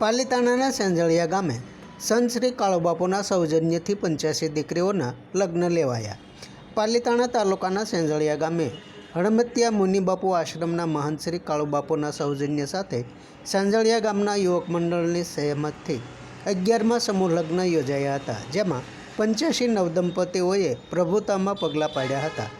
પાલીતાણાના સેંજળિયા ગામે સંત શ્રી કાળુબાપુના સૌજન્યથી 85 દીકરીઓના લગ્ન લેવાયા। પાલીતાણા તાલુકાના સેંજળિયા ગામે હડમતિયા મુનિબાપુ આશ્રમના મહંત શ્રી કાળુબાપુના સૌજન્ય સાથે સેંજળિયા ગામના યુવક મંડળની સહેમતથી 11મા સમૂહ લગ્ન યોજાયા હતા, જેમાં 85 નવદંપતીઓએ પ્રભુતામાં પગલાં પાડ્યા હતા।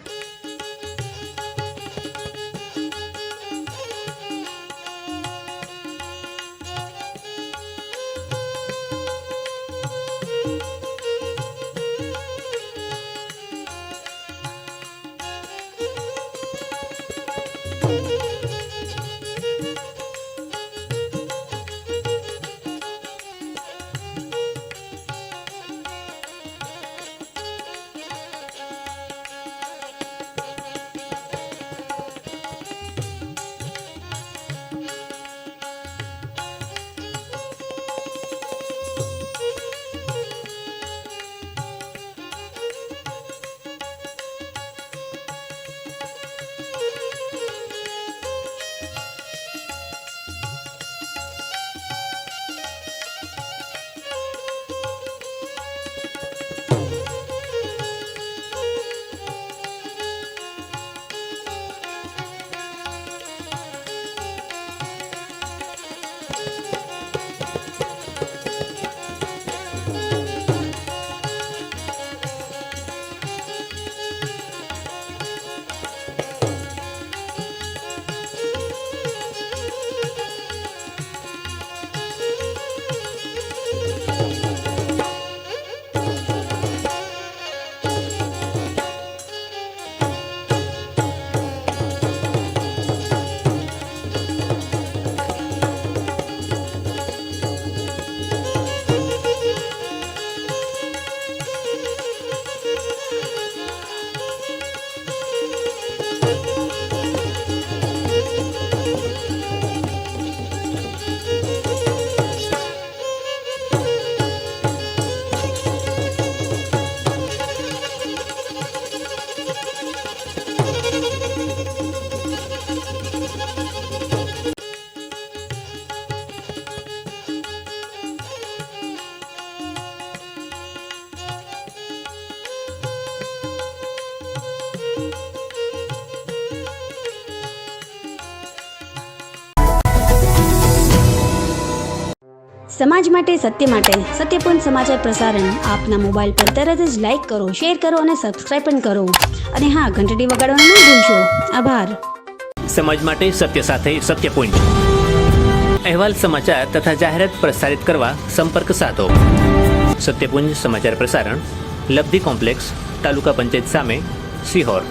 समाज માટે सत्य માટે सत्यपूर्ण समाचार प्रसारण आपना मोबाइल पर तरत ज लाइक करो, शेर करो और सब्सक्राइब पण करो અને હા ઘંટડી વગાડવાનું ન ભૂલશો। આભાર। समाज માટે सत्य સાથે सत्यपूर्ण अहवाल समाचार तथा जाहिरात प्रसारित करवा संपर्क साधो। सत्यपुंज समाचार प्रसारण, लब्धी कॉम्प्लेक्स, तालुका पंचायत सामे, सिहोर।